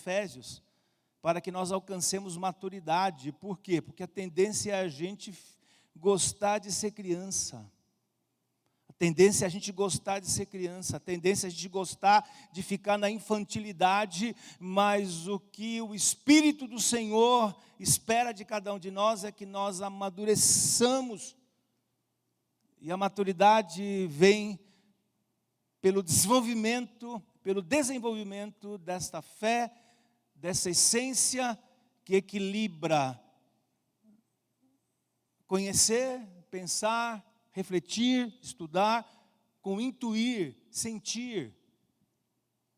Efésios, para que nós alcancemos maturidade. Por quê? Porque a tendência é a gente gostar de ser criança. A tendência é a gente gostar de ser criança, a tendência é a gente gostar de ficar na infantilidade, mas o que o Espírito do Senhor espera de cada um de nós é que nós amadureçamos. E a maturidade vem pelo desenvolvimento desta fé, dessa essência que equilibra conhecer, pensar, refletir, estudar, com intuir, sentir,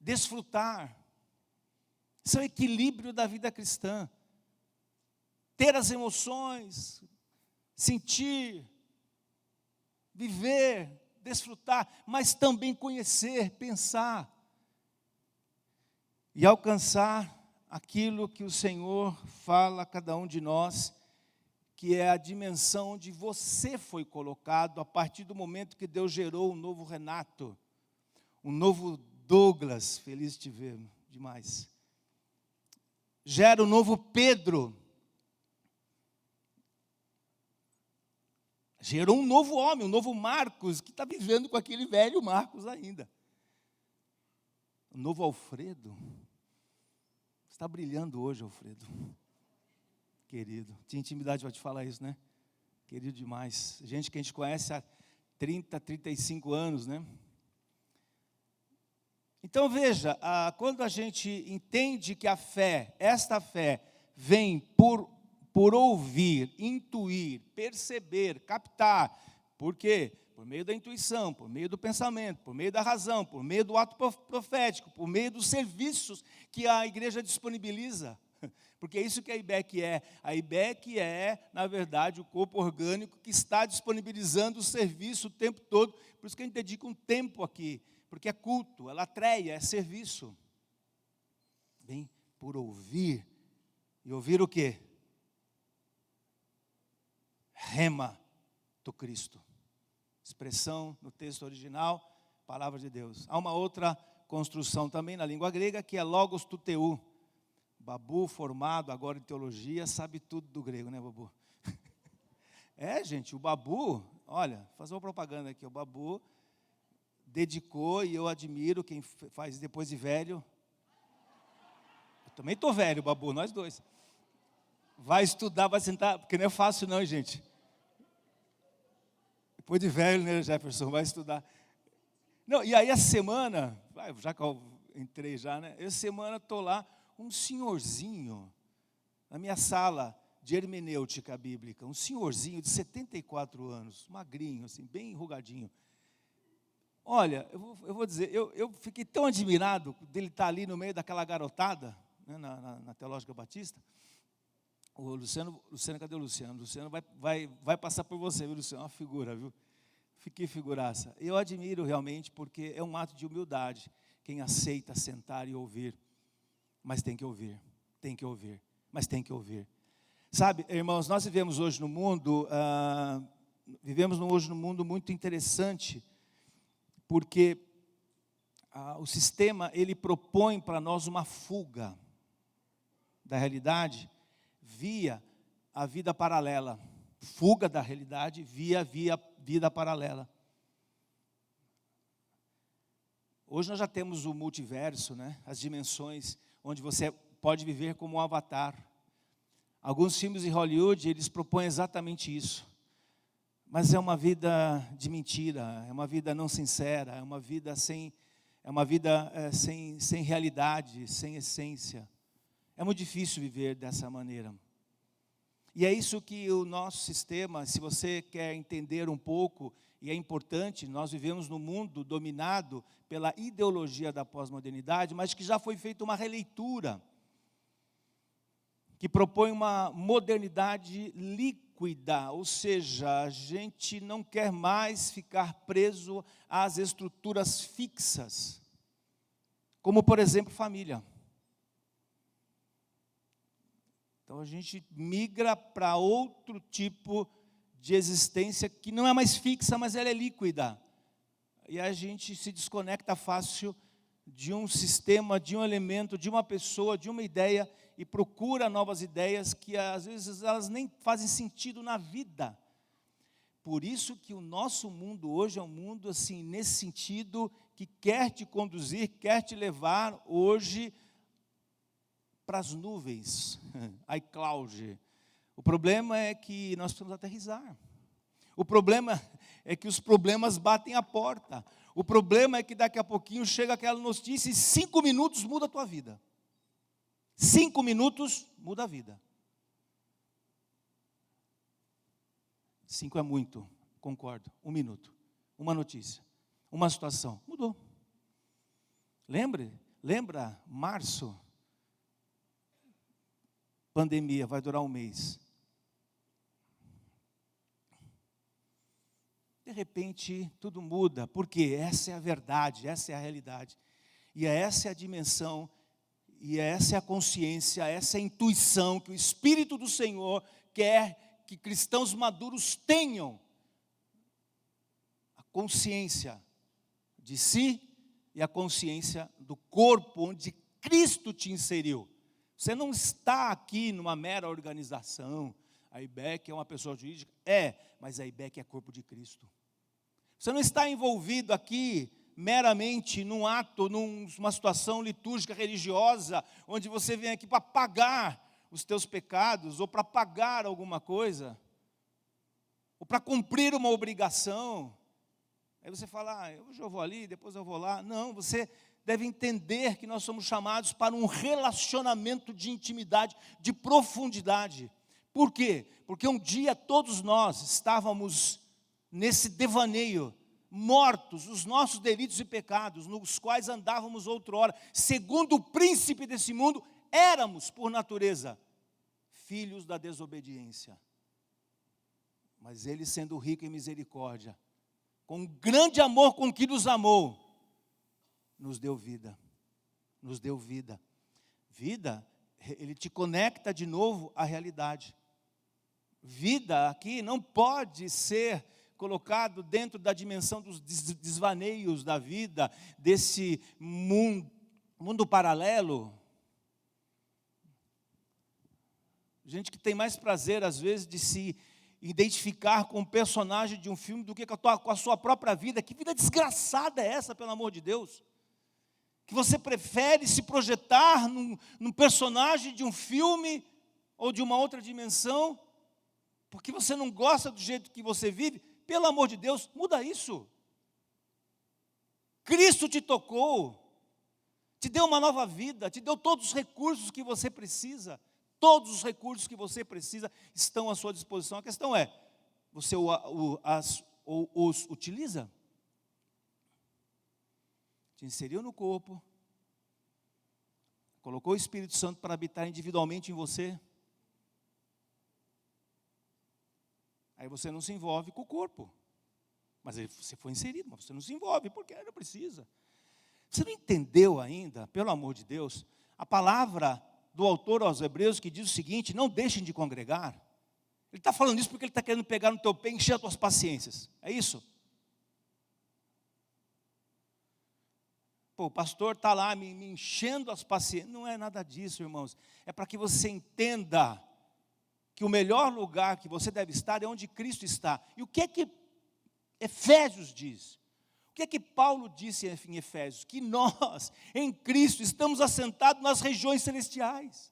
desfrutar. Isso é o equilíbrio da vida cristã. Ter as emoções, sentir, viver, desfrutar, mas também conhecer, pensar e alcançar aquilo que o Senhor fala a cada um de nós, que é a dimensão onde você foi colocado a partir do momento que Deus gerou um novo Renato, um novo Douglas, feliz de te ver, demais. Gera um novo Pedro, gerou um novo homem, um novo Marcos, que está vivendo com aquele velho Marcos ainda. Um novo Alfredo. Está brilhando hoje, Alfredo. Querido, tinha intimidade para te falar isso, né? Querido demais. Gente que a gente conhece há 30, 35 anos, né? Então veja, quando a gente entende que a fé, esta fé, vem por ouvir, intuir, perceber, captar. Por quê? Por meio da intuição, por meio do pensamento, por meio da razão, por meio do ato profético, por meio dos serviços que a igreja disponibiliza. Porque é isso que a IBEC é. A IBEC é, na verdade, o corpo orgânico que está disponibilizando o serviço o tempo todo. Por isso que a gente dedica um tempo aqui. Porque é culto, é latreia, é serviço. Vem por ouvir. E ouvir o quê? Rema do Cristo. Expressão no texto original, palavra de Deus. Há uma outra construção também na língua grega, que é logos tuteu. Babu, formado agora em teologia, sabe tudo do grego, né, Babu? É, gente, o Babu, olha, fazer uma propaganda aqui, o Babu dedicou, e eu admiro quem faz depois de velho. Eu também estou velho, Babu, nós dois. Vai estudar, vai sentar, porque não é fácil não, gente. Depois de velho, né, Jefferson, vai estudar. Não, e aí a semana, já que eu entrei já, né, essa semana estou lá, um senhorzinho, na minha sala de hermenêutica bíblica, um senhorzinho de 74 anos, magrinho, assim, bem enrugadinho. Olha, eu vou dizer, eu fiquei tão admirado dele estar ali no meio daquela garotada, né, na Teológica Batista. O Luciano, cadê o Luciano? O Luciano vai passar por você, viu, Luciano? É uma figura, viu? Fiquei figuraça. Eu admiro realmente, porque é um ato de humildade, quem aceita sentar e ouvir. Mas tem que ouvir, mas tem que ouvir. Sabe, irmãos, nós vivemos hoje num mundo muito interessante, porque o sistema, ele propõe para nós uma fuga da realidade via a vida paralela. Fuga da realidade via vida paralela. Hoje nós já temos o multiverso, né? As dimensões, onde você pode viver como um avatar. Alguns filmes de Hollywood, eles propõem exatamente isso. Mas é uma vida de mentira, é uma vida não sincera, é uma vida sem realidade, sem essência. É muito difícil viver dessa maneira. E é isso que o nosso sistema, se você quer entender um pouco, e é importante, nós vivemos num mundo dominado pela ideologia da pós-modernidade, mas que já foi feita uma releitura, que propõe uma modernidade líquida, ou seja, a gente não quer mais ficar preso às estruturas fixas, como, por exemplo, família. Então a gente migra para outro tipo de existência que não é mais fixa, mas ela é líquida. E a gente se desconecta fácil de um sistema, de um elemento, de uma pessoa, de uma ideia, e procura novas ideias que às vezes elas nem fazem sentido na vida. Por isso que o nosso mundo hoje é um mundo assim, nesse sentido, que quer te conduzir, quer te levar hoje para as nuvens, iCloud. O problema é que nós precisamos aterrissar. O problema é que os problemas batem a porta. O problema é que daqui a pouquinho chega aquela notícia e 5 minutos muda a tua vida. 5 minutos muda a vida. 5 é muito, concordo. 1 minuto, uma notícia, uma situação, mudou. Lembra, março, pandemia, vai durar 1 mês. De repente, tudo muda, porque essa é a verdade, essa é a realidade. E essa é a dimensão, e essa é a consciência, essa é a intuição que o Espírito do Senhor quer que cristãos maduros tenham. A consciência de si e a consciência do corpo onde Cristo te inseriu. Você não está aqui numa mera organização. A IBEC é uma pessoa jurídica? Mas a IBEC é corpo de Cristo. Você não está envolvido aqui meramente num ato, numa situação litúrgica religiosa, onde você vem aqui para pagar os teus pecados, ou para pagar alguma coisa, ou para cumprir uma obrigação. Aí você fala, hoje eu vou ali, depois eu vou lá. Não, você deve entender que nós somos chamados para um relacionamento de intimidade, de profundidade. Por quê? Porque um dia todos nós estávamos nesse devaneio, mortos, os nossos delitos e pecados, nos quais andávamos outrora, segundo o príncipe desse mundo, éramos, por natureza, filhos da desobediência. Mas ele, sendo rico em misericórdia, com grande amor com que nos amou, nos deu vida. Nos deu vida. Vida, ele te conecta de novo à realidade. Vida aqui não pode ser colocado dentro da dimensão dos desvaneios da vida, desse mundo paralelo. Gente que tem mais prazer, às vezes, de se identificar com o personagem de um filme do que com a sua própria vida. Que vida desgraçada é essa, pelo amor de Deus? Que você prefere se projetar num personagem de um filme ou de uma outra dimensão, porque você não gosta do jeito que você vive. Pelo amor de Deus, muda isso. Cristo te tocou, te deu uma nova vida, te deu todos os recursos que você precisa. Todos os recursos que você precisa estão à sua disposição. A questão é, você os utiliza? Te inseriu no corpo, colocou o Espírito Santo para habitar individualmente em você. Aí você não se envolve com o corpo. Mas você foi inserido, mas você não se envolve, porque não precisa. Você não entendeu ainda, pelo amor de Deus, a palavra do autor aos Hebreus que diz o seguinte: não deixem de congregar. Ele está falando isso porque ele está querendo pegar no teu pé e encher as tuas paciências. É isso? Pô, o pastor está lá me enchendo as paciências. Não é nada disso, irmãos. É para que você entenda que o melhor lugar que você deve estar é onde Cristo está. E o que é que Efésios diz? O que é que Paulo disse em Efésios? Que nós, em Cristo, estamos assentados nas regiões celestiais.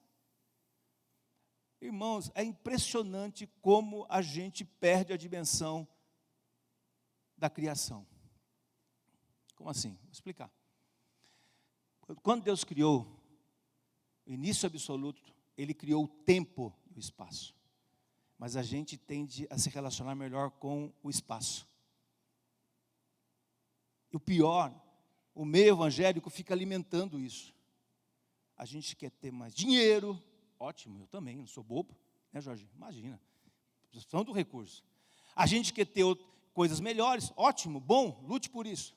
Irmãos, é impressionante como a gente perde a dimensão da criação. Como assim? Vou explicar. Quando Deus criou o início absoluto, Ele criou o tempo e o espaço. Mas a gente tende a se relacionar melhor com o espaço. E o pior, o meio evangélico fica alimentando isso. A gente quer ter mais dinheiro, ótimo, eu também, não sou bobo, né, Jorge? Imagina, precisamos do recurso. A gente quer ter coisas melhores, ótimo, bom, lute por isso.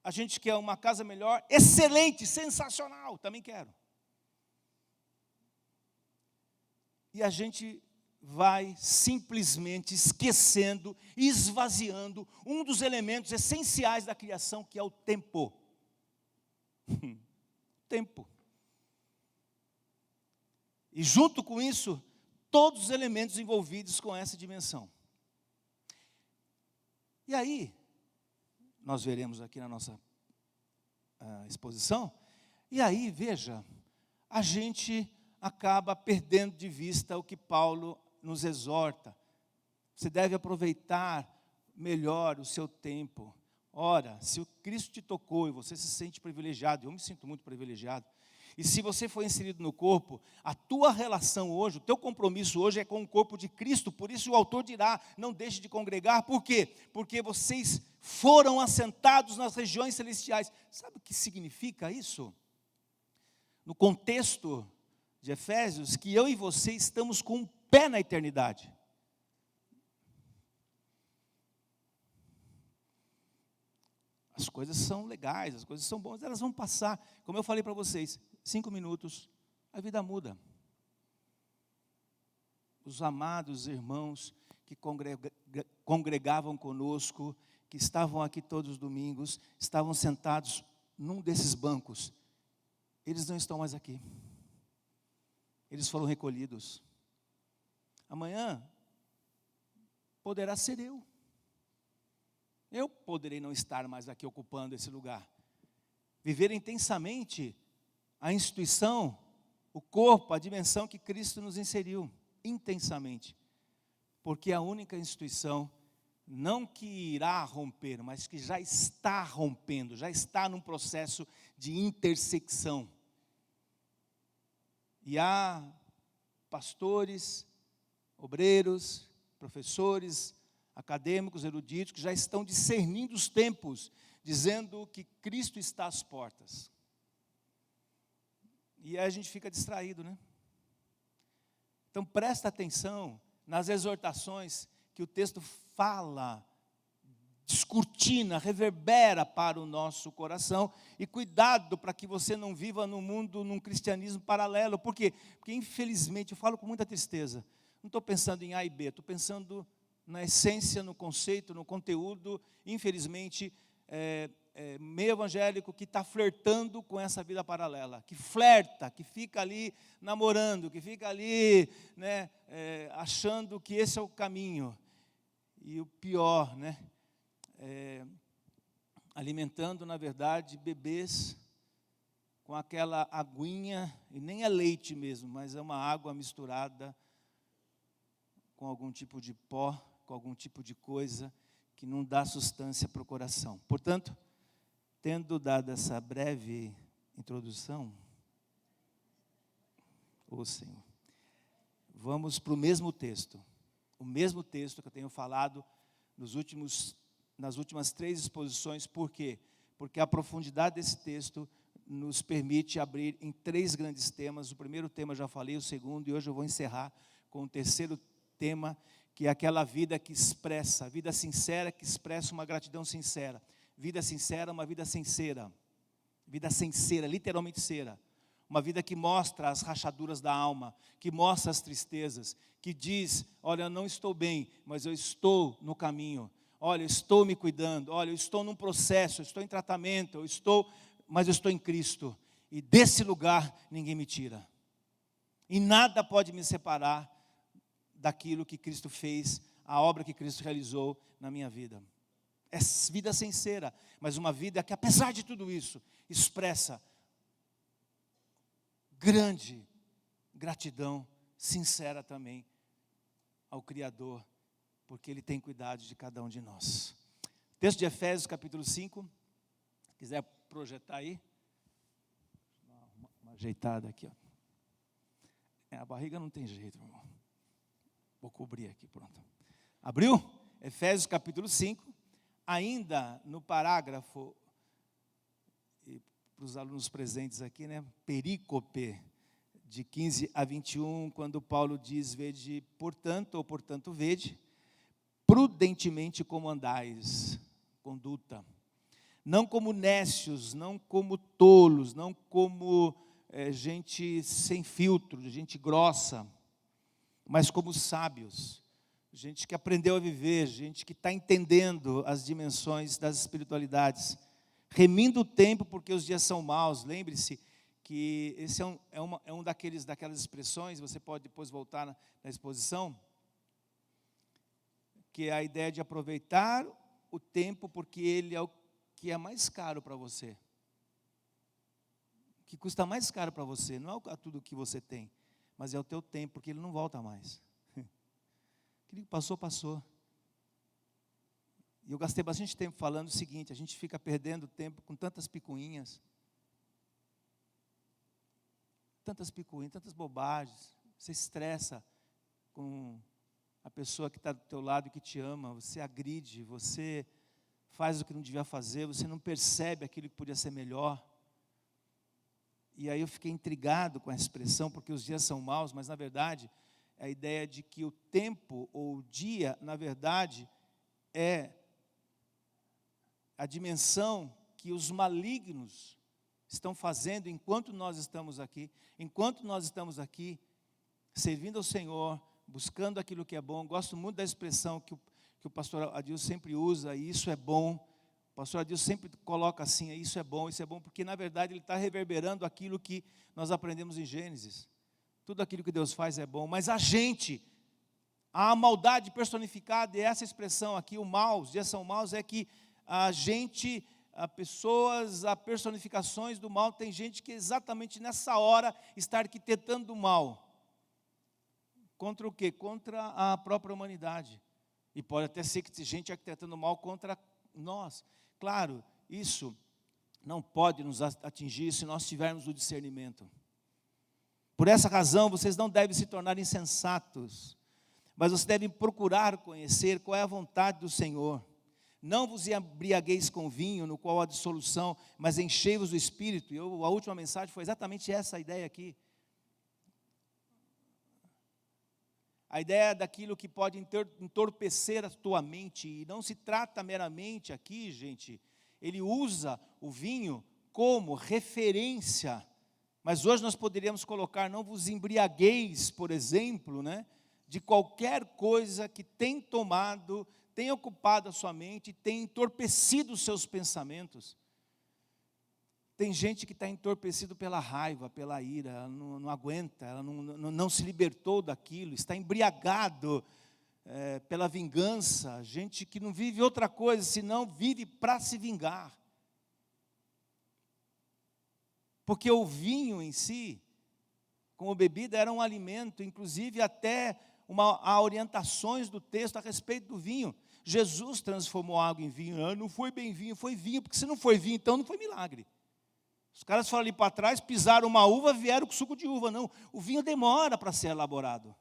A gente quer uma casa melhor, excelente, sensacional, também quero. E a gente vai simplesmente esquecendo, esvaziando um dos elementos essenciais da criação, que é o tempo. Tempo. E junto com isso, todos os elementos envolvidos com essa dimensão. E aí, nós veremos aqui na nossa exposição, e aí, veja, a gente acaba perdendo de vista o que Paulo nos exorta. Você deve aproveitar melhor o seu tempo. Ora, se o Cristo te tocou e você se sente privilegiado, eu me sinto muito privilegiado, e se você foi inserido no corpo, a tua relação hoje, o teu compromisso hoje é com o corpo de Cristo. Por isso o autor dirá, não deixe de congregar. Por quê? Porque vocês foram assentados nas regiões celestiais. Sabe o que significa isso? No contexto de Efésios, que eu e você estamos com um pé na eternidade. As coisas são legais, as coisas são boas, elas vão passar. Como eu falei para vocês, 5 minutos, a vida muda. Os amados irmãos que congregavam conosco, que estavam aqui todos os domingos, estavam sentados num desses bancos, eles não estão mais aqui. Eles foram recolhidos. Amanhã poderá ser eu. Eu poderei não estar mais aqui ocupando esse lugar. Viver intensamente a instituição, o corpo, a dimensão que Cristo nos inseriu. Intensamente. Porque é a única instituição, não que irá romper, mas que já está rompendo, já está num processo de intersecção. E há pastores, obreiros, professores, acadêmicos, eruditos, que já estão discernindo os tempos, dizendo que Cristo está às portas. E aí a gente fica distraído, né? Então presta atenção nas exortações que o texto fala, descortina, reverbera para o nosso coração, e cuidado para que você não viva no mundo, num cristianismo paralelo. Por quê? Porque infelizmente, eu falo com muita tristeza, não estou pensando em A e B, estou pensando na essência, no conceito, no conteúdo. Infelizmente, meio evangélico que está flertando com essa vida paralela, que flerta, que fica ali namorando, que fica ali, né, achando que esse é o caminho. E o pior, né, alimentando, na verdade, bebês com aquela aguinha, e nem é leite mesmo, mas é uma água misturada com algum tipo de pó, com algum tipo de coisa que não dá sustância para o coração. Portanto, tendo dado essa breve introdução, Senhor, vamos para o mesmo texto que eu tenho falado nas últimas 3 exposições. Por quê? Porque a profundidade desse texto nos permite abrir em 3 grandes temas. O primeiro tema eu já falei, o segundo, e hoje eu vou encerrar com o terceiro tema, que é aquela vida que expressa, vida sincera que expressa uma gratidão sincera. Vida sincera, uma vida sincera. Vida sincera, literalmente cera. Uma vida que mostra as rachaduras da alma, que mostra as tristezas, que diz, olha, eu não estou bem, mas eu estou no caminho. Olha, eu estou me cuidando. Olha, eu estou num processo, eu estou em tratamento, mas eu estou em Cristo. E desse lugar ninguém me tira. E nada pode me separar daquilo que Cristo fez, a obra que Cristo realizou na minha vida. É vida sincera, mas uma vida que, apesar de tudo isso, expressa grande gratidão sincera também ao Criador, porque Ele tem cuidado de cada um de nós. Texto de Efésios, capítulo 5, quiser projetar aí, uma ajeitada aqui, ó. A barriga não tem jeito, meu irmão. Vou cobrir aqui, pronto. Abriu? Efésios capítulo 5, ainda no parágrafo, e para os alunos presentes aqui, né, perícope, de 15 a 21, quando Paulo diz, vede, portanto, vede, prudentemente como andais, conduta, não como nécios, não como tolos, não como gente sem filtro, gente grossa, mas como sábios, gente que aprendeu a viver, gente que está entendendo as dimensões das espiritualidades, remindo o tempo, porque os dias são maus. Lembre-se que esse é um daquelas expressões, você pode depois voltar na exposição, que é a ideia de aproveitar o tempo, porque ele é o que é mais caro para você. O que custa mais caro para você, não é tudo que você tem, mas é o teu tempo, porque ele não volta mais. Aquilo que passou, passou. E eu gastei bastante tempo falando o seguinte: a gente fica perdendo tempo com tantas picuinhas, tantas bobagens. Você estressa com a pessoa que está do teu lado e que te ama, você agride, você faz o que não devia fazer, você não percebe aquilo que podia ser melhor. E aí eu fiquei intrigado com essa expressão, porque os dias são maus, mas na verdade é a ideia de que o tempo ou o dia, na verdade, é a dimensão que os malignos estão fazendo enquanto nós estamos aqui. Enquanto nós estamos aqui, servindo ao Senhor, buscando aquilo que é bom. Gosto muito da expressão que o pastor Adilson sempre usa, e isso é bom. O pastor Adilson sempre coloca assim: isso é bom, porque na verdade ele está reverberando aquilo que nós aprendemos em Gênesis. Tudo aquilo que Deus faz é bom, mas a maldade personificada, e essa expressão aqui, o mal, os dias são maus, é que a personificações do mal, tem gente que exatamente nessa hora está arquitetando o mal. Contra o quê? Contra a própria humanidade. E pode até ser que tem gente arquitetando o mal contra nós. Claro, isso não pode nos atingir se nós tivermos o discernimento. Por essa razão, vocês não devem se tornar insensatos, mas vocês devem procurar conhecer qual é a vontade do Senhor. Não vos embriagueis com vinho, no qual há dissolução, mas enchei-vos do Espírito. E a última mensagem foi exatamente essa ideia aqui. A ideia daquilo que pode entorpecer a tua mente. E não se trata meramente aqui, gente, ele usa o vinho como referência. Mas hoje nós poderíamos colocar: não vos embriagueis, por exemplo, de qualquer coisa que tem ocupado a sua mente, tem entorpecido os seus pensamentos. Tem gente que está entorpecido pela raiva, pela ira, ela não aguenta, ela não se libertou daquilo, está embriagado pela vingança. Gente que não vive outra coisa, senão vive para se vingar. Porque o vinho em si, como bebida, era um alimento, inclusive até há orientações do texto a respeito do vinho. Jesus transformou água em vinho. Não foi bem vinho, foi vinho, porque se não foi vinho, então não foi milagre. Os caras foram ali para trás, pisaram uma uva, vieram com suco de uva. Não, o vinho demora para ser elaborado.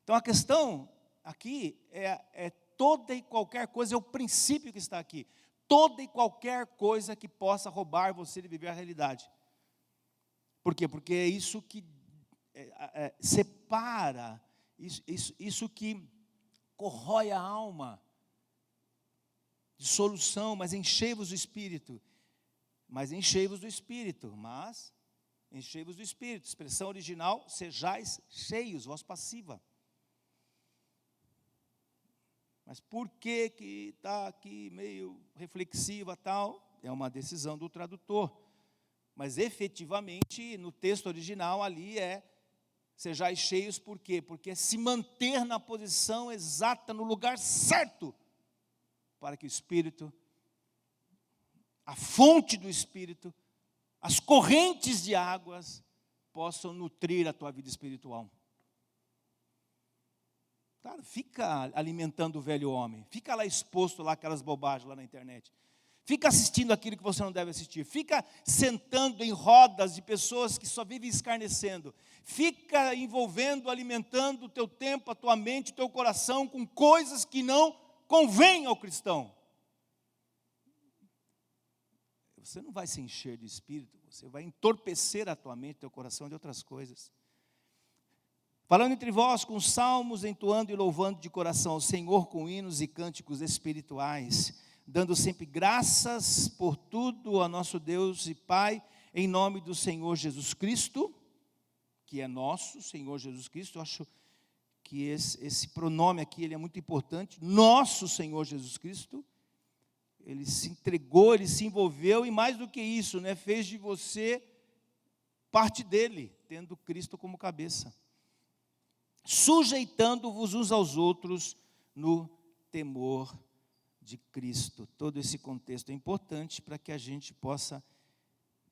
Então a questão aqui é toda e qualquer coisa, é o princípio que está aqui. Toda e qualquer coisa que possa roubar você de viver a realidade. Por quê? Porque é isso que separa, isso que corrói a alma. Dissolução, mas enchei-vos do Espírito. Mas enchei-vos do Espírito. Expressão original: sejais cheios, voz passiva. Mas por que está aqui meio reflexiva tal? É uma decisão do tradutor. Mas efetivamente, no texto original ali sejais cheios, por quê? Porque é se manter na posição exata, no lugar certo, para que o Espírito, a fonte do Espírito, as correntes de águas possam nutrir a tua vida espiritual. Claro, fica alimentando o velho homem, fica lá exposto lá aquelas bobagens lá na internet, fica assistindo aquilo que você não deve assistir, fica sentando em rodas de pessoas que só vivem escarnecendo, fica envolvendo, alimentando o teu tempo, a tua mente, o teu coração com coisas que não convém ao cristão. Você não vai se encher de Espírito, você vai entorpecer a tua mente, teu coração de outras coisas. Falando entre vós com salmos, entoando e louvando de coração ao Senhor com hinos e cânticos espirituais, dando sempre graças por tudo a nosso Deus e Pai, em nome do Senhor Jesus Cristo, que é nosso Senhor Jesus Cristo. Eu acho que esse pronome aqui ele é muito importante, nosso Senhor Jesus Cristo, Ele se entregou, ele se envolveu, e mais do que isso, né, fez de você parte dele, tendo Cristo como cabeça. Sujeitando-vos uns aos outros no temor de Cristo. Todo esse contexto é importante para que a gente possa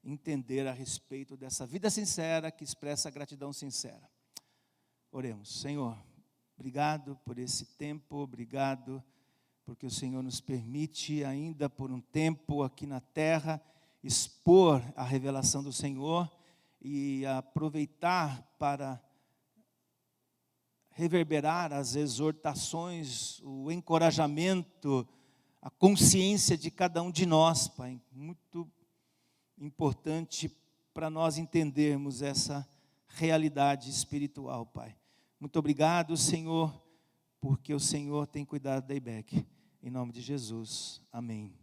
entender a respeito dessa vida sincera que expressa a gratidão sincera. Oremos. Senhor, obrigado por esse tempo, obrigado porque o Senhor nos permite ainda por um tempo aqui na terra expor a revelação do Senhor e aproveitar para reverberar as exortações, o encorajamento, a consciência de cada um de nós, Pai. Muito importante para nós entendermos essa realidade espiritual, Pai. Muito obrigado, Senhor, porque o Senhor tem cuidado da IBEC. Em nome de Jesus, amém.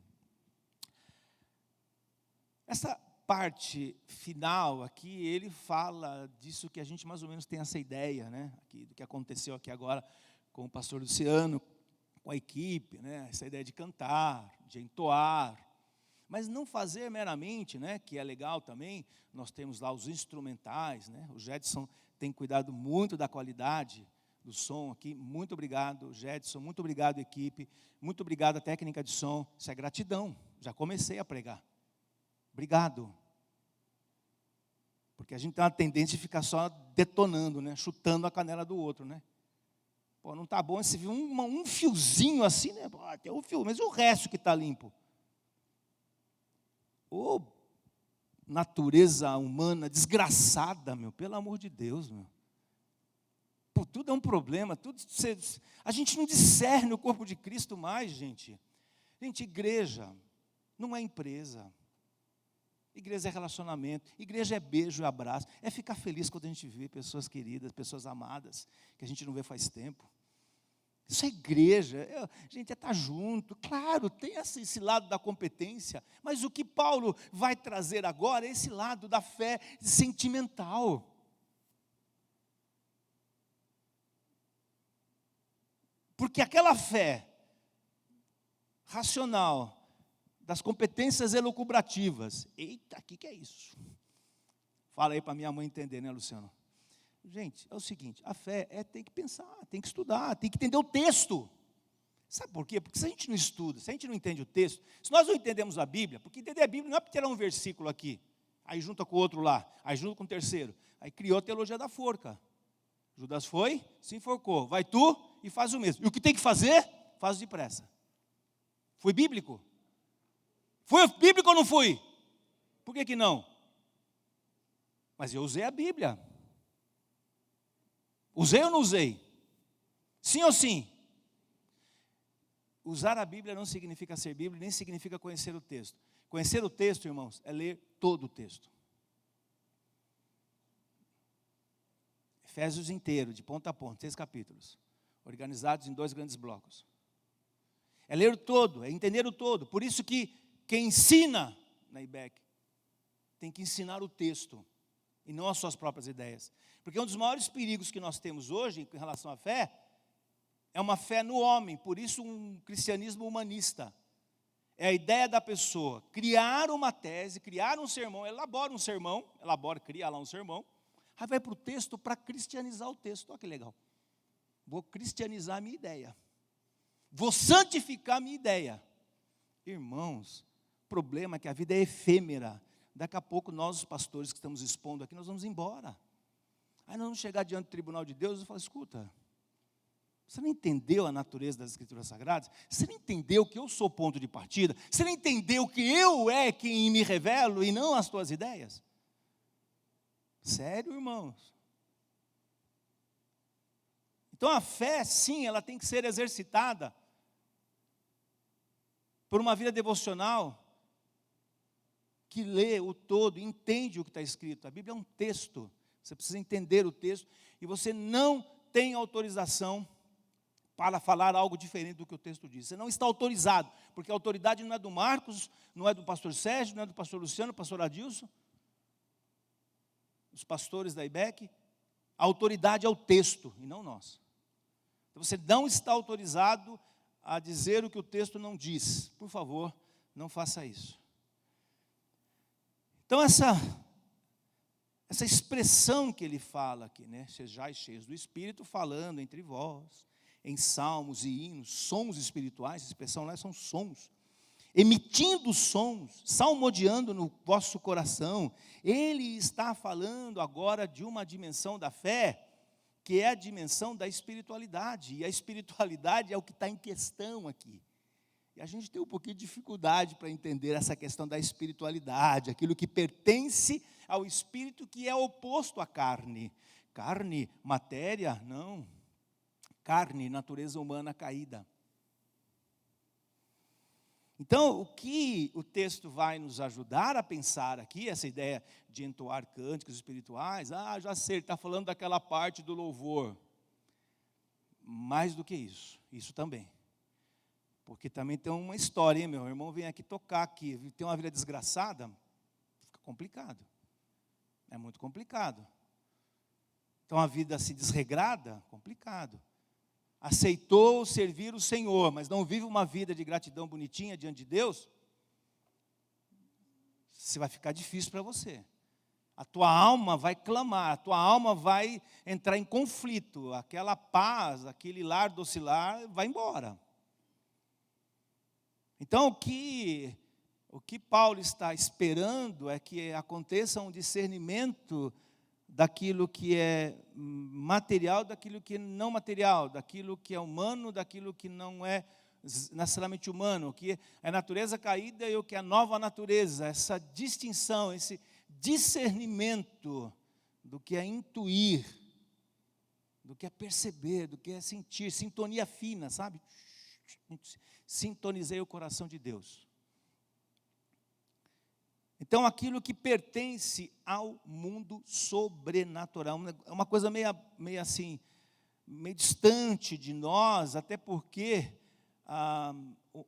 Essa parte final aqui, ele fala disso que a gente mais ou menos tem essa ideia, né? Aqui, do que aconteceu aqui agora com o pastor Luciano, com a equipe, né? Essa ideia de cantar, de entoar, mas não fazer meramente, né? Que é legal também. Nós temos lá os instrumentais, né? O Jedson tem cuidado muito da qualidade do som aqui. Muito obrigado, Jedson. Muito obrigado, equipe. Muito obrigado, a técnica de som. Isso é gratidão. Já comecei a pregar. Obrigado. Porque a gente tem uma tendência de ficar só detonando, né? Chutando a canela do outro, né? Pô, não está bom, você viu um fiozinho assim, né? Pô, tem um fio, mas e o resto que está limpo? Ô, natureza humana desgraçada, meu, pelo amor de Deus, meu. Pô, tudo é um problema, a gente não discerne o corpo de Cristo mais, gente. Gente, igreja não é empresa. Igreja é relacionamento, igreja é beijo e abraço, é ficar feliz quando a gente vê pessoas queridas, pessoas amadas, que a gente não vê faz tempo. Isso é igreja, gente, é estar junto. Claro, tem esse lado da competência, mas o que Paulo vai trazer agora é esse lado da fé sentimental. Porque aquela fé racional, das competências elucubrativas. Eita, o que é isso? Fala aí para minha mãe entender, né, Luciano? Gente, é o seguinte, a fé tem que pensar, tem que estudar, tem que entender o texto. Sabe por quê? Porque se a gente não estuda, se a gente não entende o texto, se nós não entendemos a Bíblia, porque entender a Bíblia não é para tirar um versículo aqui, aí junta com o outro lá, aí junta com o terceiro, aí criou a teologia da forca. Judas foi, se enforcou, vai tu e faz o mesmo. E o que tem que fazer, faz depressa. Foi bíblico? Foi bíblico ou não fui? Por que não? Mas eu usei a Bíblia. Usei ou não usei? Sim ou sim? Usar a Bíblia não significa ser Bíblia, nem significa conhecer o texto. Conhecer o texto, irmãos, é ler todo o texto. Efésios inteiro, de ponta a ponta, 6 capítulos, organizados em 2 grandes blocos. É ler o todo, é entender o todo. Por isso que quem ensina na IBEC tem que ensinar o texto e não as suas próprias ideias. Porque um dos maiores perigos que nós temos hoje em relação à fé é uma fé no homem, por isso um cristianismo humanista. É a ideia da pessoa criar uma tese, criar um sermão, cria lá um sermão, aí vai para o texto para cristianizar o texto. Olha que legal. Vou cristianizar a minha ideia. Vou santificar a minha ideia. Irmãos, o problema é que a vida é efêmera. Daqui a pouco nós, os pastores que estamos expondo aqui, nós vamos embora. Aí nós vamos chegar diante do tribunal de Deus e falar, escuta, você não entendeu a natureza das Escrituras Sagradas? Você não entendeu que eu sou o ponto de partida? Você não entendeu que eu é quem me revelo e não as tuas ideias? Sério, irmãos? Então a fé, sim, ela tem que ser exercitada por uma vida devocional que lê o todo, entende o que está escrito. A Bíblia é um texto, você precisa entender o texto, e você não tem autorização para falar algo diferente do que o texto diz. Você não está autorizado, porque a autoridade não é do Marcos, não é do pastor Sérgio, não é do pastor Luciano, do pastor Adilson, os pastores da IBEC. A autoridade é o texto, e não nós. Então você não está autorizado a dizer o que o texto não diz. Por favor, Não faça isso. Então, essa expressão que ele fala aqui, né? Sejais cheios do Espírito, falando entre vós, em salmos e hinos, sons espirituais, a expressão lá são sons, emitindo sons, salmodiando no vosso coração. Ele está falando agora de uma dimensão da fé, que é a dimensão da espiritualidade, e a espiritualidade é o que está em questão aqui. E a gente tem um pouquinho de dificuldade para entender essa questão da espiritualidade, aquilo que pertence ao espírito, que é oposto à carne. Carne, matéria, não. Carne, natureza humana caída. Então, o que o texto vai nos ajudar a pensar aqui, essa ideia de entoar cânticos espirituais, já sei, ele está falando daquela parte do louvor. Mais do que isso também. Porque também tem uma história, hein, meu irmão vem aqui tocar aqui, tem uma vida desgraçada, fica complicado. É muito complicado. Então, a vida assim desregrada, complicado. Aceitou servir o Senhor, mas não vive uma vida de gratidão bonitinha diante de Deus, vai ficar difícil para você. A tua alma vai clamar, a tua alma vai entrar em conflito, aquela paz, aquele lar docilar vai embora. Então, o que Paulo está esperando é que aconteça um discernimento daquilo que é material, daquilo que é não material, daquilo que é humano, daquilo que não é necessariamente humano, o que é a natureza caída e o que é a nova natureza, essa distinção, esse discernimento do que é intuir, do que é perceber, do que é sentir, sintonia fina, sabe? Sintonizei o coração de Deus. Então, aquilo que pertence ao mundo sobrenatural, é uma coisa meio assim, meio distante de nós, até porque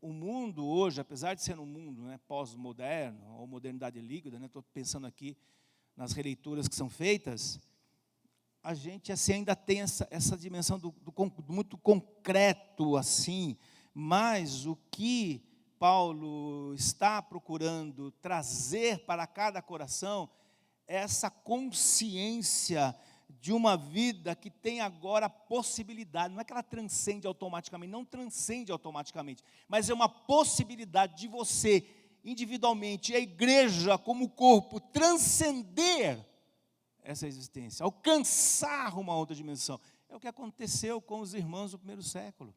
o mundo hoje, apesar de ser um mundo, né, pós-moderno, ou modernidade líquida, estou pensando aqui nas releituras que são feitas, a gente assim, ainda tem essa dimensão do muito concreto, assim, mas o que Paulo está procurando trazer para cada coração é essa consciência de uma vida que tem agora possibilidade, não é que ela transcende automaticamente, não transcende automaticamente, mas é uma possibilidade de você, individualmente, a igreja como corpo, transcender essa existência, alcançar uma outra dimensão. É o que aconteceu com os irmãos do primeiro século.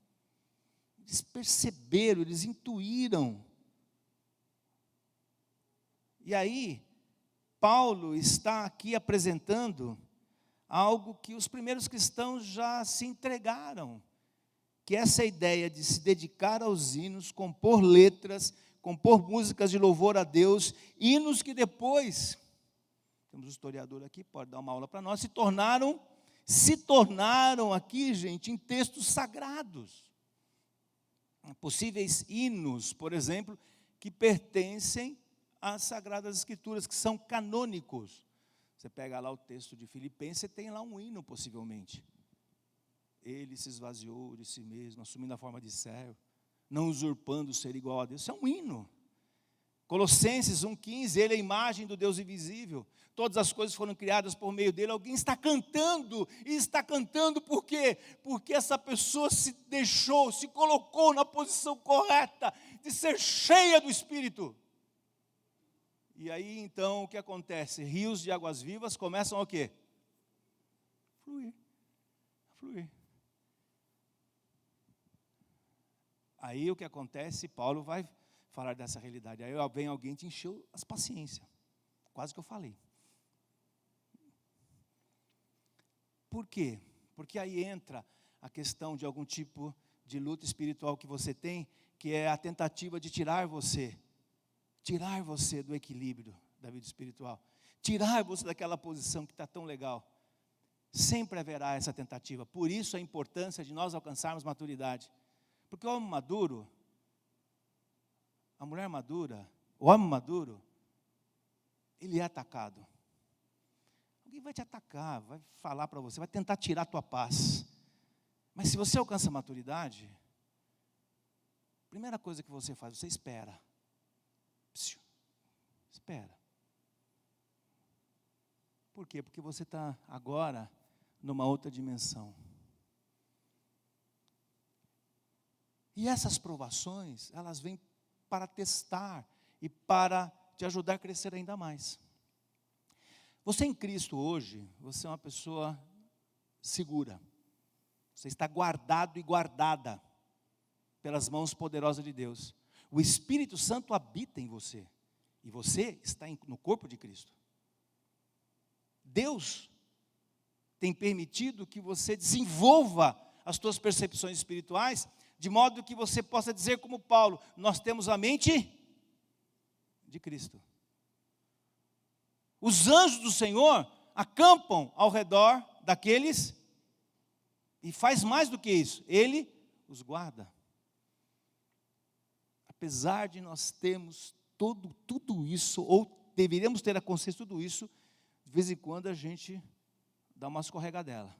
Eles perceberam, eles intuíram. E aí, Paulo está aqui apresentando algo que os primeiros cristãos já se entregaram, que é essa ideia de se dedicar aos hinos, compor letras, compor músicas de louvor a Deus, hinos que depois, temos um historiador aqui, pode dar uma aula para nós, se tornaram aqui, gente, em textos sagrados. Possíveis hinos, por exemplo, que pertencem às Sagradas Escrituras, que são canônicos. Você pega lá o texto de Filipenses, você tem lá um hino, possivelmente. Ele se esvaziou de si mesmo, assumindo a forma de servo, não usurpando ser igual a Deus. Isso é um hino. Colossenses 1,15, ele é a imagem do Deus invisível. Todas as coisas foram criadas por meio dele. Alguém está cantando, e está cantando por quê? Porque essa pessoa se deixou, se colocou na posição correta de ser cheia do Espírito. E aí, então, o que acontece? Rios de águas vivas começam a quê? Fluir. Aí, o que acontece? Paulo vai falar dessa realidade. Aí vem alguém te encheu as paciências. Quase que eu falei. Por quê? Porque aí entra a questão de algum tipo de luta espiritual que você tem, que é a tentativa de tirar você do equilíbrio da vida espiritual, tirar você daquela posição que está tão legal. Sempre haverá essa tentativa. Por isso a importância de nós alcançarmos maturidade. Porque o homem maduro, a mulher madura, o homem maduro, ele é atacado. Alguém vai te atacar, vai falar para você, vai tentar tirar a tua paz. Mas se você alcança a maturidade, a primeira coisa que você faz, você espera. Psiu. Espera. Por quê? Porque você está agora numa outra dimensão. E essas provações, elas vêm para testar e para te ajudar a crescer ainda mais. Você em Cristo hoje, você é uma pessoa segura. Você está guardado e guardada pelas mãos poderosas de Deus. O Espírito Santo habita em você. E você está no corpo de Cristo. Deus tem permitido que você desenvolva as suas percepções espirituais, de modo que você possa dizer como Paulo, nós temos a mente de Cristo. Os anjos do Senhor acampam ao redor daqueles, e faz mais do que isso, Ele os guarda. Apesar de nós termos tudo isso, ou deveríamos ter a consciência de tudo isso, de vez em quando a gente dá uma escorregadela.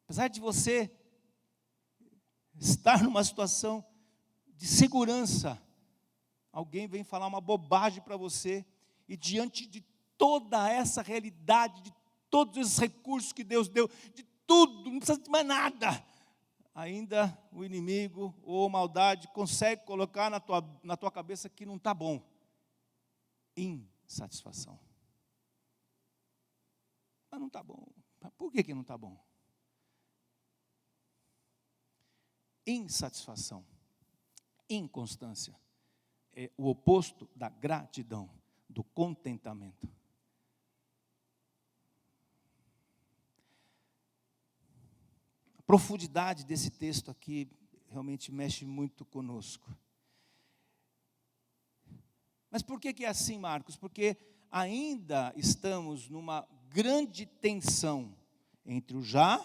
Apesar de você estar numa situação de segurança, alguém vem falar uma bobagem para você, e diante de toda essa realidade, de todos esses recursos que Deus deu, de tudo, não precisa de mais nada, ainda o inimigo ou a maldade consegue colocar na tua cabeça que não está bom. Insatisfação. Mas não está bom. Por que não está bom? Insatisfação, inconstância, é o oposto da gratidão, do contentamento. A profundidade desse texto aqui realmente mexe muito conosco. Mas por que é assim, Marcos? Porque ainda estamos numa grande tensão entre o já,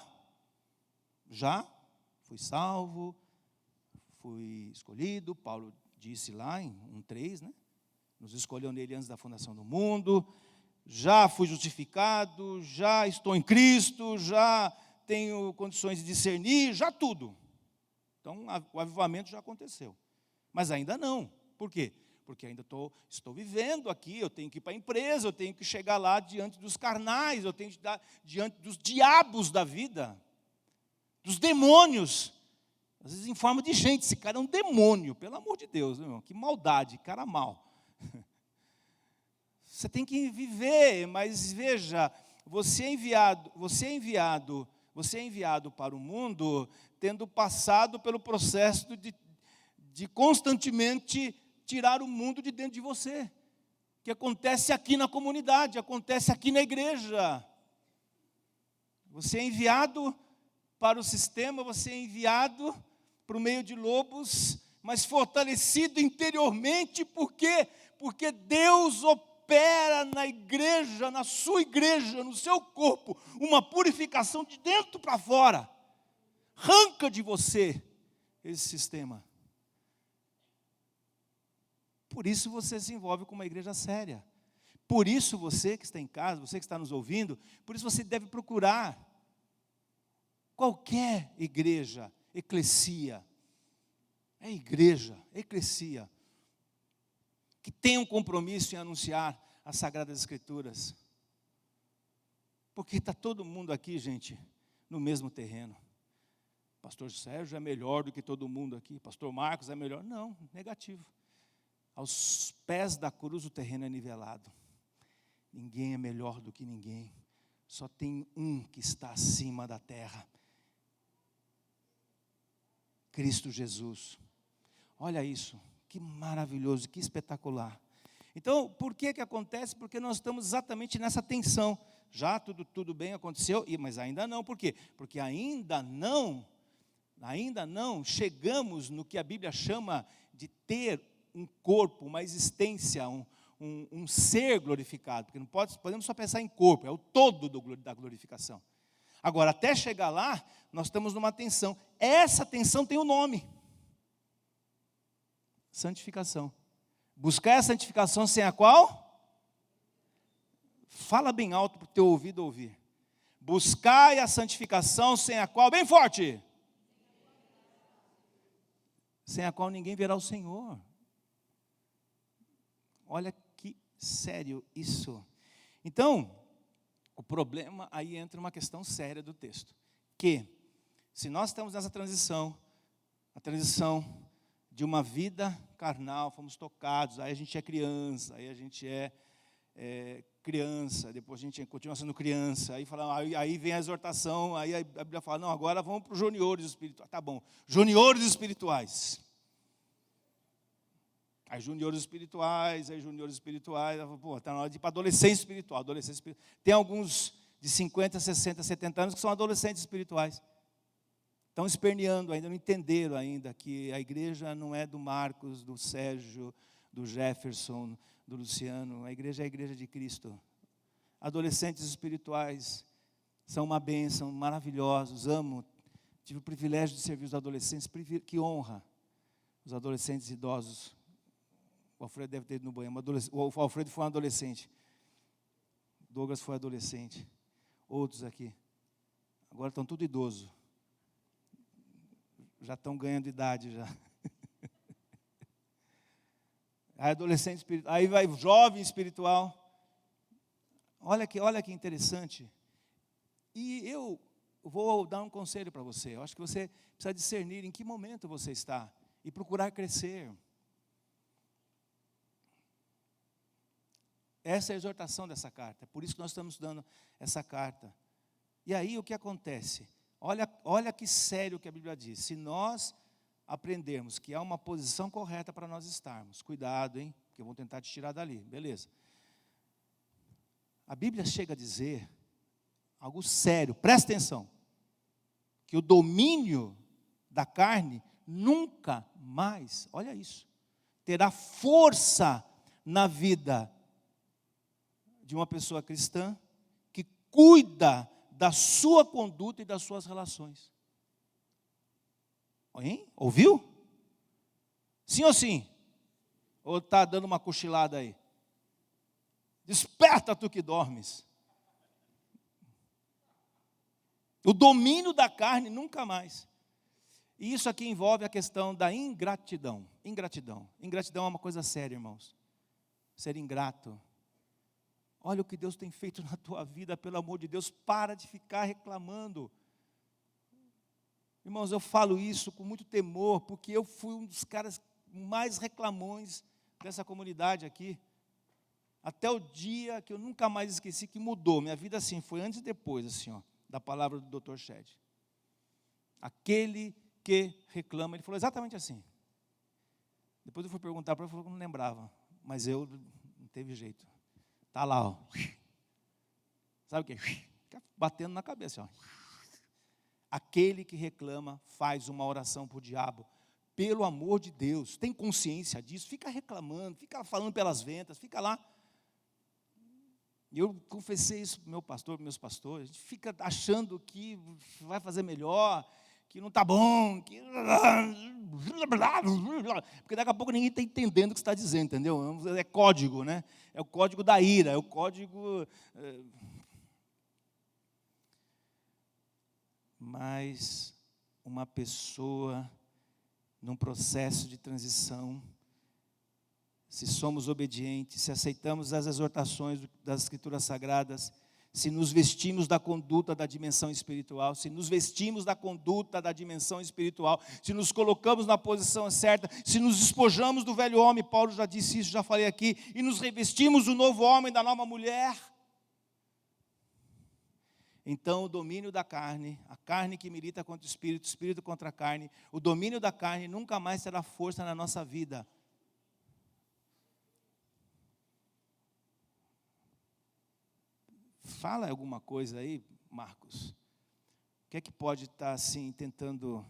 fui salvo, fui escolhido, Paulo disse lá em 1:3, né? Nos escolheu nele antes da fundação do mundo, já fui justificado, já estou em Cristo, já tenho condições de discernir, já tudo. Então, o avivamento já aconteceu. Mas ainda não. Por quê? Porque ainda estou vivendo aqui, eu tenho que ir para a empresa, eu tenho que chegar lá diante dos carnais, eu tenho que estar diante dos diabos da vida, dos demônios. Às vezes em forma de gente, esse cara é um demônio, pelo amor de Deus, meu irmão, que maldade, cara mau. Você tem que viver, mas veja, você é enviado para o mundo, tendo passado pelo processo de constantemente tirar o mundo de dentro de você, que acontece aqui na comunidade, acontece aqui na igreja. Você é enviado para o sistema, você é enviado para o meio de lobos, mas fortalecido interiormente, por quê? Porque Deus opera na igreja, na sua igreja, no seu corpo, uma purificação de dentro para fora. Arranca de você esse sistema. Por isso você se envolve com uma igreja séria. Por isso você que está em casa, você que está nos ouvindo, por isso você deve procurar qualquer igreja, eclesia, eclesia, que tenha um compromisso em anunciar as Sagradas Escrituras. Porque está todo mundo aqui, gente, no mesmo terreno. Pastor Sérgio é melhor do que todo mundo aqui. Pastor Marcos é melhor. Não, negativo. Aos pés da cruz o terreno é nivelado. Ninguém é melhor do que ninguém. Só tem um que está acima da terra. Cristo Jesus. Olha isso, que maravilhoso, que espetacular. Então, por que acontece? Porque nós estamos exatamente nessa tensão. Já tudo bem aconteceu, mas ainda não. Por quê? Porque ainda não chegamos no que a Bíblia chama de ter um corpo, uma existência, um ser glorificado. Porque não podemos só pensar em corpo, é o todo da glorificação. Agora, até chegar lá, nós estamos numa tensão. Essa tensão tem um nome. Santificação. Buscar a santificação sem a qual? Fala bem alto para o teu ouvido ouvir. Buscar a santificação sem a qual, bem forte. Sem a qual ninguém verá o Senhor. Olha que sério isso. Então, o problema, aí entra uma questão séria do texto. Que, se nós estamos nessa transição, a transição de uma vida carnal, fomos tocados, aí a gente é criança, aí a gente é criança, depois a gente continua sendo criança, aí vem a exortação, aí a Bíblia fala, não, agora vamos para os juniores espirituais. Tá bom, juniores espirituais. Aí juniores espirituais, pô, está na hora de ir para adolescência espiritual. Tem alguns de 50, 60, 70 anos que são adolescentes espirituais. Estão esperneando ainda, não entenderam ainda que a igreja não é do Marcos, do Sérgio, do Jefferson, do Luciano. A igreja é a igreja de Cristo. Adolescentes espirituais são uma bênção, maravilhosos, amo. Tive o privilégio de servir os adolescentes, que honra. Os adolescentes idosos. O Alfredo deve ter ido no banho. O Alfredo foi um adolescente. Douglas foi adolescente. Outros aqui. Agora estão tudo idosos. Já estão ganhando idade já. Aí adolescente espiritual. Aí vai jovem espiritual. Olha que interessante. E eu vou dar um conselho para você. Eu acho que você precisa discernir em que momento você está. E procurar crescer. Essa é a exortação dessa carta. É por isso que nós estamos estudando essa carta. E aí o que acontece? Olha que sério que a Bíblia diz. Se nós aprendermos que há uma posição correta para nós estarmos, cuidado, hein? Porque vão tentar te tirar dali, beleza. A Bíblia chega a dizer algo sério, presta atenção, que o domínio da carne nunca mais, olha isso, terá força na vida de uma pessoa cristã que cuida da sua conduta e das suas relações. Hein? Ouviu? Sim ou sim? Ou está dando uma cochilada aí? Desperta tu que dormes. O domínio da carne nunca mais. E isso aqui envolve a questão da ingratidão. Ingratidão é uma coisa séria, irmãos. Ser ingrato. Olha o que Deus tem feito na tua vida, pelo amor de Deus, para de ficar reclamando. Irmãos, eu falo isso com muito temor, porque eu fui um dos caras mais reclamões dessa comunidade aqui. Até o dia que eu nunca mais esqueci que mudou. Minha vida assim, foi antes e depois, assim, ó, da palavra do Dr. Shed. Aquele que reclama, ele falou exatamente assim. Depois eu fui perguntar para ele, falou que não lembrava. Mas eu, não teve jeito. Está lá, ó. Sabe o que? Fica batendo na cabeça, ó. Aquele que reclama faz uma oração para o diabo. Pelo amor de Deus, tem consciência disso? Fica reclamando, fica falando pelas ventas, fica lá. E eu confessei isso para o meu pastor, para meus pastores. A gente fica achando que vai fazer melhor, que não está bom, que... porque daqui a pouco ninguém está entendendo o que você está dizendo, entendeu? É código, né? É o código da ira, é o código... Mas uma pessoa num processo de transição, se somos obedientes, se aceitamos as exortações das Escrituras Sagradas, se nos vestimos da conduta da dimensão espiritual, se nos vestimos da conduta da dimensão espiritual, se nos colocamos na posição certa, se nos despojamos do velho homem, Paulo já disse isso, já falei aqui, e nos revestimos do novo homem, da nova mulher, então o domínio da carne, a carne que milita contra o espírito contra a carne, o domínio da carne nunca mais terá força na nossa vida. Fala alguma coisa aí, Marcos. O que é que pode estar assim tentando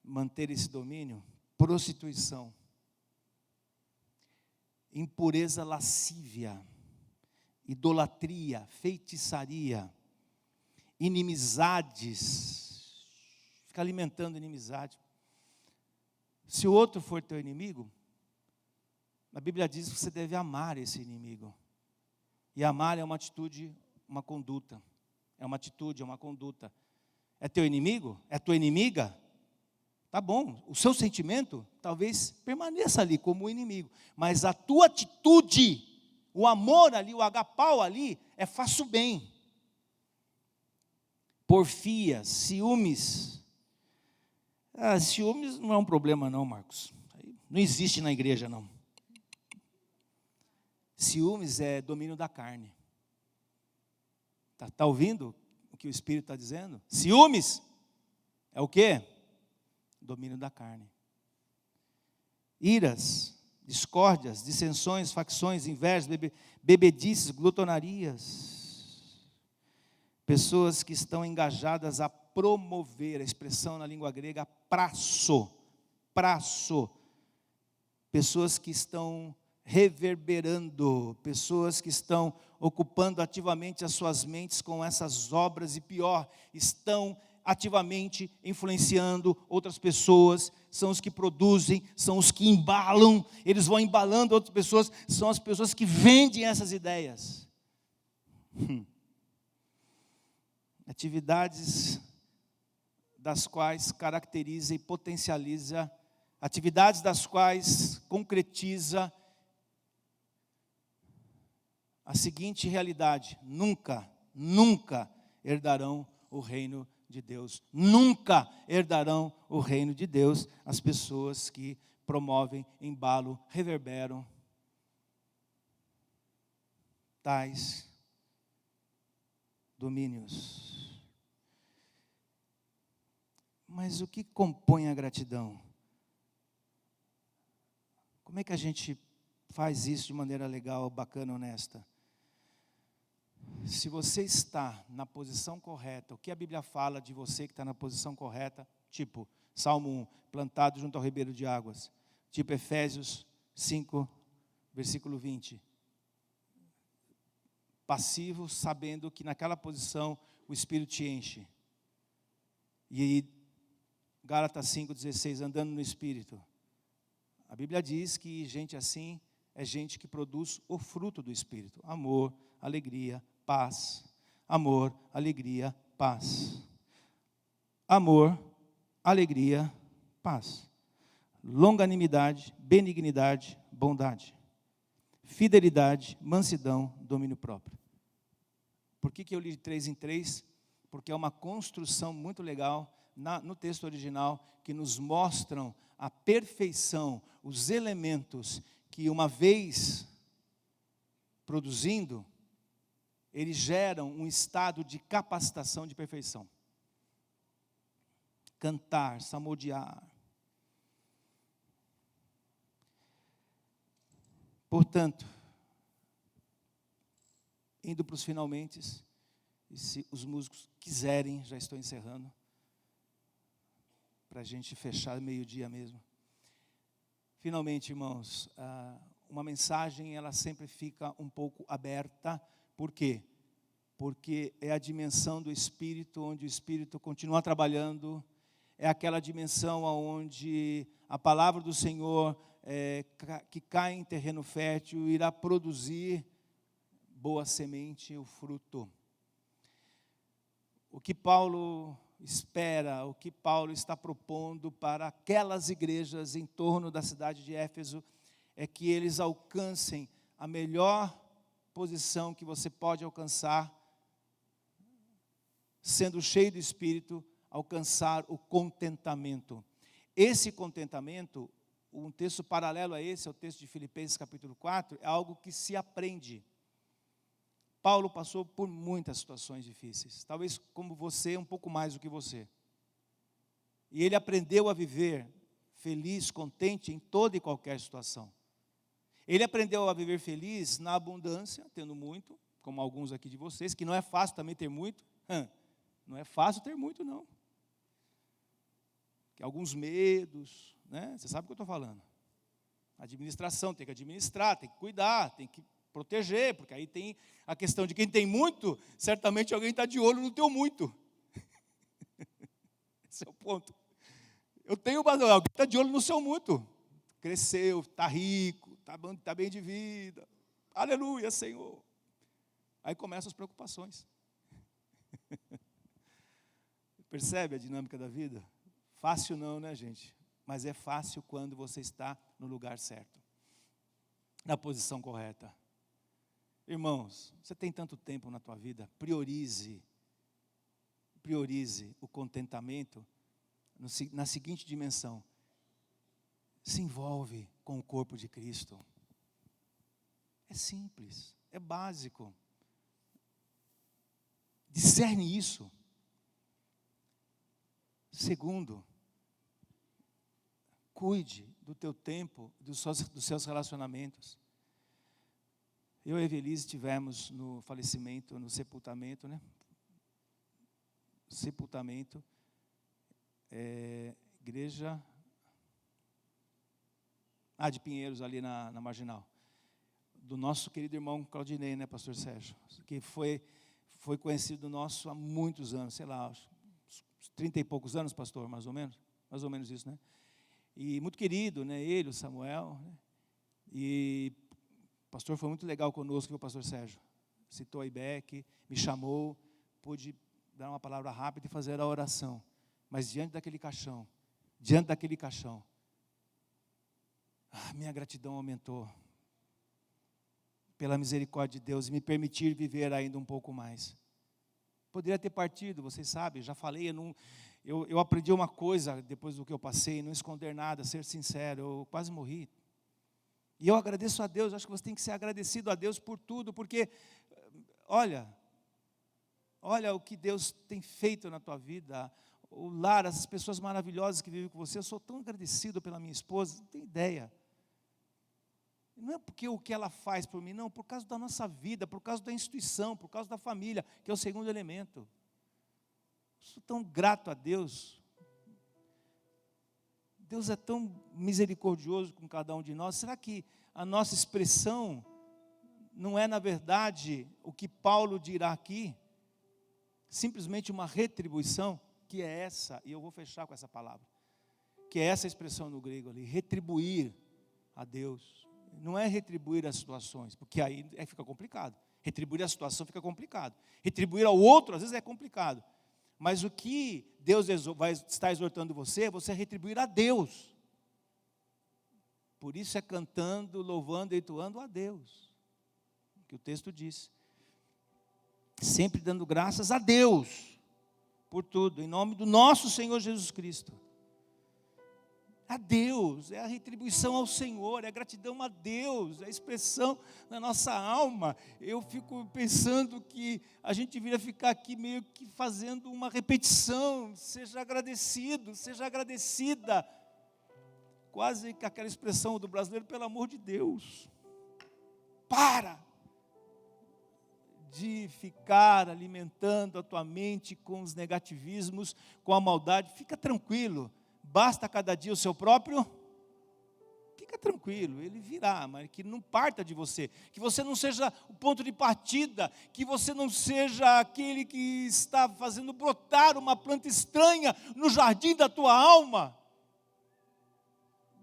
manter esse domínio? Prostituição, impureza lascívia, idolatria, feitiçaria, inimizades, fica alimentando inimizade. Se o outro for teu inimigo, a Bíblia diz que você deve amar esse inimigo. E amar é uma atitude, uma conduta. É uma atitude, é uma conduta. É teu inimigo? É tua inimiga? Tá bom, o seu sentimento talvez permaneça ali como o inimigo, mas a tua atitude, o amor ali, o agapau ali, faço bem. Porfia, ciúmes. Ciúmes não é um problema não, Marcos. Não existe na igreja não. Ciúmes é domínio da carne. Tá ouvindo o que o Espírito está dizendo? Ciúmes é o quê? Domínio da carne. Iras, discórdias, dissensões, facções, invejas, bebedices, glutonarias. Pessoas que estão engajadas a promover, a expressão na língua grega, prasso. Pessoas que estão reverberando, pessoas que estão ocupando ativamente as suas mentes com essas obras e pior, estão ativamente influenciando outras pessoas, são os que produzem, são os que embalam, eles vão embalando outras pessoas, são as pessoas que vendem essas ideias. Atividades das quais caracteriza e potencializa, atividades das quais concretiza a seguinte realidade: nunca herdarão o reino de Deus. Nunca herdarão o reino de Deus as pessoas que promovem, embalam, reverberam tais domínios. Mas o que compõe a gratidão? Como é que a gente faz isso de maneira legal, bacana, honesta? Se você está na posição correta, o que a Bíblia fala de você que está na posição correta, tipo Salmo 1, plantado junto ao ribeiro de águas, tipo Efésios 5, versículo 20, passivo, sabendo que naquela posição o Espírito te enche. E aí, Gálatas 5,16, andando no Espírito. A Bíblia diz que gente assim é gente que produz o fruto do Espírito: amor, alegria, paz. Amor, alegria, paz. Amor, alegria, paz. Longanimidade, benignidade, bondade. Fidelidade, mansidão, domínio próprio. Por que eu li de 3 em 3? Porque é uma construção muito legal no texto original, que nos mostram a perfeição, os elementos que, uma vez produzindo, eles geram um estado de capacitação de perfeição. Cantar, salmodiar. Portanto, indo para os finalmente, e se os músicos quiserem, já estou encerrando, para a gente fechar meio-dia mesmo. Finalmente, irmãos, uma mensagem, ela sempre fica um pouco aberta. Por quê? Porque é a dimensão do Espírito, onde o Espírito continua trabalhando, é aquela dimensão onde a palavra do Senhor, que cai em terreno fértil, irá produzir boa semente, o fruto. O que Paulo espera, o que Paulo está propondo para aquelas igrejas em torno da cidade de Éfeso, é que eles alcancem a melhor posição que você pode alcançar, sendo cheio do Espírito, alcançar o contentamento. Esse contentamento, um texto paralelo a esse, é o texto de Filipenses capítulo 4, é algo que se aprende. Paulo passou por muitas situações difíceis, talvez como você, um pouco mais do que você. E ele aprendeu a viver feliz, contente em toda e qualquer situação. Ele aprendeu a viver feliz na abundância, tendo muito, como alguns aqui de vocês, que não é fácil também ter muito. Não é fácil ter muito, não. Que alguns medos, né? Você sabe o que eu estou falando. Administração, tem que administrar, tem que cuidar, tem que proteger, porque aí tem a questão de quem tem muito, certamente alguém está de olho no teu muito. Esse é o ponto. Eu tenho, mas alguém está de olho no seu muito. Cresceu, está rico, está bem de vida. Aleluia, Senhor. Aí começam as preocupações. Percebe a dinâmica da vida? Fácil não, né, gente? Mas é fácil quando você está no lugar certo, na posição correta. Irmãos, você tem tanto tempo na tua vida, priorize o contentamento na seguinte dimensão: se envolve com o corpo de Cristo. É simples, é básico. Discerne isso. Segundo, cuide do teu tempo, dos seus relacionamentos. Eu e a Evelise estivemos no falecimento, no sepultamento, né? Sepultamento, igreja de Pinheiros, ali na Marginal, do nosso querido irmão Claudinei, né, pastor Sérgio, que foi conhecido nosso há muitos anos, sei lá, uns 30 e poucos anos, pastor, mais ou menos isso, né? E muito querido, né, ele, o Samuel, né? E o pastor foi muito legal conosco, viu, pastor Sérgio? Citou a IBEC, me chamou, pude dar uma palavra rápida e fazer a oração. Mas diante daquele caixão, minha gratidão aumentou. Pela misericórdia de Deus, e me permitir viver ainda um pouco mais. Poderia ter partido, vocês sabem, já falei, eu aprendi uma coisa depois do que eu passei, não esconder nada, ser sincero, eu quase morri. E eu agradeço a Deus, acho que você tem que ser agradecido a Deus por tudo, porque, olha o que Deus tem feito na tua vida, o lar, essas pessoas maravilhosas que vivem com você. Eu sou tão agradecido pela minha esposa, não tem ideia. Não é porque o que ela faz por mim, não, por causa da nossa vida, por causa da instituição, por causa da família, que é o segundo elemento. Sou tão grato a Deus. Deus é tão misericordioso com cada um de nós. Será que a nossa expressão não é, na verdade, o que Paulo dirá aqui? Simplesmente uma retribuição, que é essa, e eu vou fechar com essa palavra, que é essa expressão no grego ali, retribuir a Deus. Não é retribuir as situações, porque aí fica complicado. Retribuir a situação fica complicado. Retribuir ao outro, às vezes, é complicado. Mas o que Deus vai estar exortando você retribuir a Deus. Por isso é cantando, louvando e entoando a Deus. Que o texto diz. Sempre dando graças a Deus por tudo, em nome do nosso Senhor Jesus Cristo. A Deus, é a retribuição ao Senhor, é a gratidão a Deus, é a expressão da nossa alma. Eu fico pensando que a gente deveria ficar aqui meio que fazendo uma repetição, seja agradecido, seja agradecida. Quase que aquela expressão do brasileiro, pelo amor de Deus. Para de ficar alimentando a tua mente com os negativismos, com a maldade. Fica tranquilo. Basta cada dia o seu próprio, fica tranquilo, ele virá, mas que não parta de você, que você não seja o ponto de partida, que você não seja aquele que está fazendo brotar uma planta estranha no jardim da tua alma.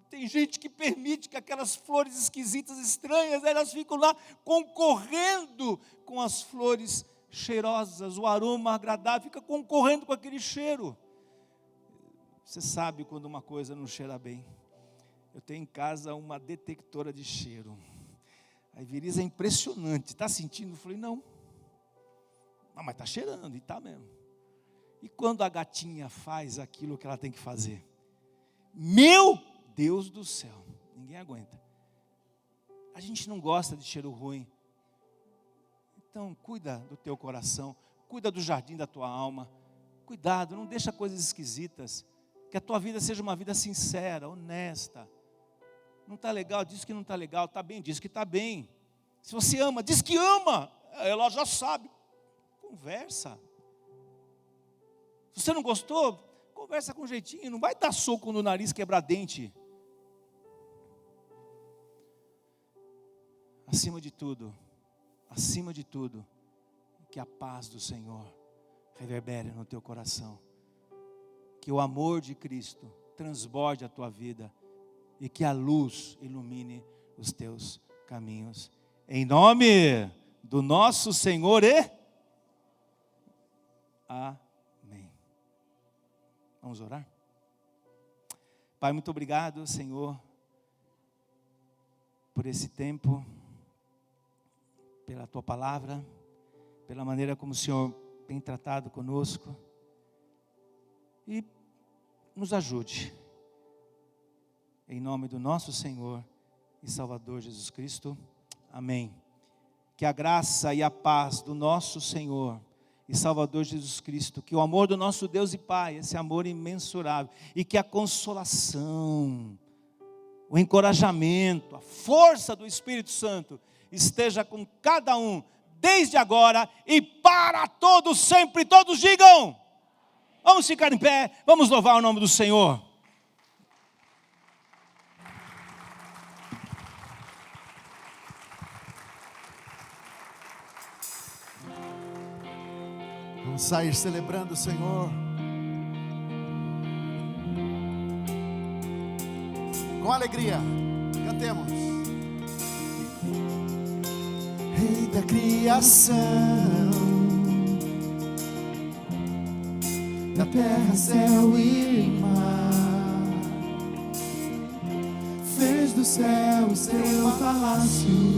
Tem gente que permite que aquelas flores esquisitas, estranhas, elas ficam lá concorrendo com as flores cheirosas, o aroma agradável, fica concorrendo com aquele cheiro. Você sabe quando uma coisa não cheira bem. Eu tenho em casa uma detectora de cheiro. A Evelise é impressionante. Está sentindo? Eu falei, não. Mas está cheirando, e está mesmo. E quando a gatinha faz aquilo que ela tem que fazer? Meu Deus do céu, ninguém aguenta. A gente não gosta de cheiro ruim. Então, cuida do teu coração, cuida do jardim da tua alma. Cuidado, não deixa coisas esquisitas. Que a tua vida seja uma vida sincera, honesta. Não está legal, diz que não está legal. Está bem, diz que está bem. Se você ama, diz que ama. Ela já sabe. Conversa. Se você não gostou, conversa com jeitinho. Não vai dar soco no nariz, quebrar dente. Acima de tudo, que a paz do Senhor reverbere no teu coração. Que o amor de Cristo transborde a tua vida e que a luz ilumine os teus caminhos. Em nome do nosso Senhor e amém. Vamos orar? Pai, muito obrigado, Senhor, por esse tempo, pela Tua palavra, pela maneira como o Senhor tem tratado conosco. E nos ajude, em nome do nosso Senhor e Salvador Jesus Cristo. Amém. Que a graça e a paz do nosso Senhor e Salvador Jesus Cristo, que o amor do nosso Deus e Pai, esse amor imensurável, e que a consolação, o encorajamento, a força do Espírito Santo esteja com cada um, desde agora e para todos sempre. Todos digam: vamos ficar em pé, vamos louvar o nome do Senhor. Vamos sair celebrando o Senhor. Com alegria, cantemos. Rei da criação, da terra, céu e mar, fez do céu o seu palácio.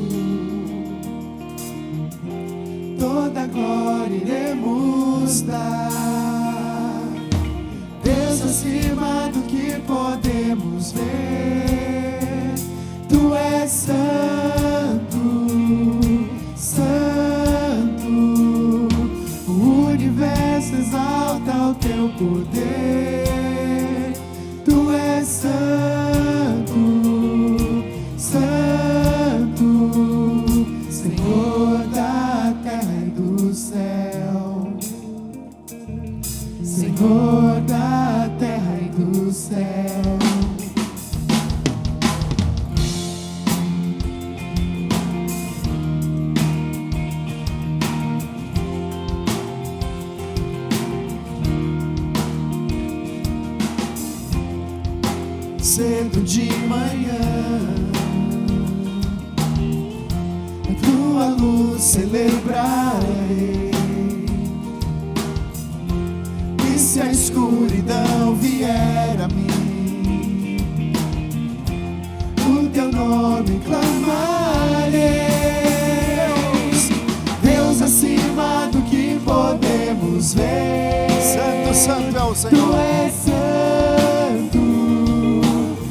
Toda glória iremos dar, Deus acima do que podemos ver. Tu és santo, santo, o universo exalta o teu poder. Tu és santo, santo, Senhor da terra e do céu, Senhor da terra e do céu. Cedo de manhã, a tua luz celebrarei. E se a escuridão vier a mim, o teu nome clamarei. Deus acima do que podemos ver. Santo, santo é o Senhor. Tu és santo,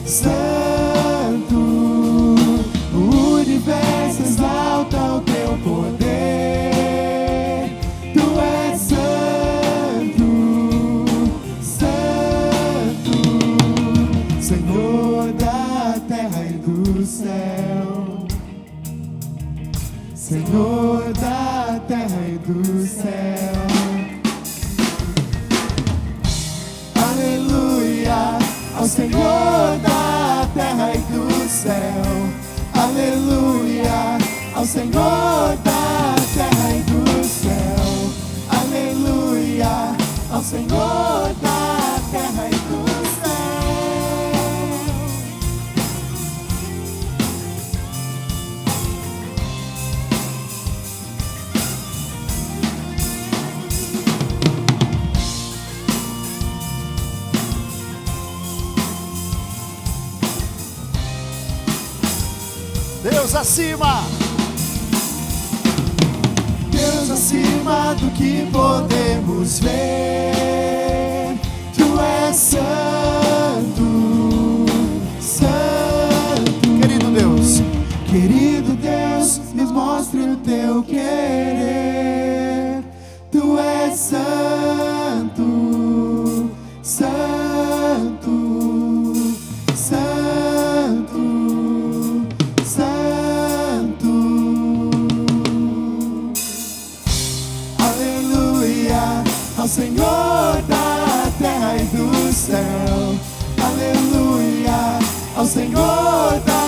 santo, o universo exalta o teu poder. Tu és santo, santo, Senhor da terra e do céu, Senhor da terra e do céu. Aleluia ao Senhor da terra e do céu. Aleluia ao Senhor da terra e do céu. Aleluia ao Senhor da terra e do céu. Deus acima, Deus acima do que podemos ver. Tu és santo, santo, querido Deus, nos mostre o teu querer. Tu és santo, santo, santo, santo. Aleluia ao Senhor da terra e do céu. Aleluia ao Senhor da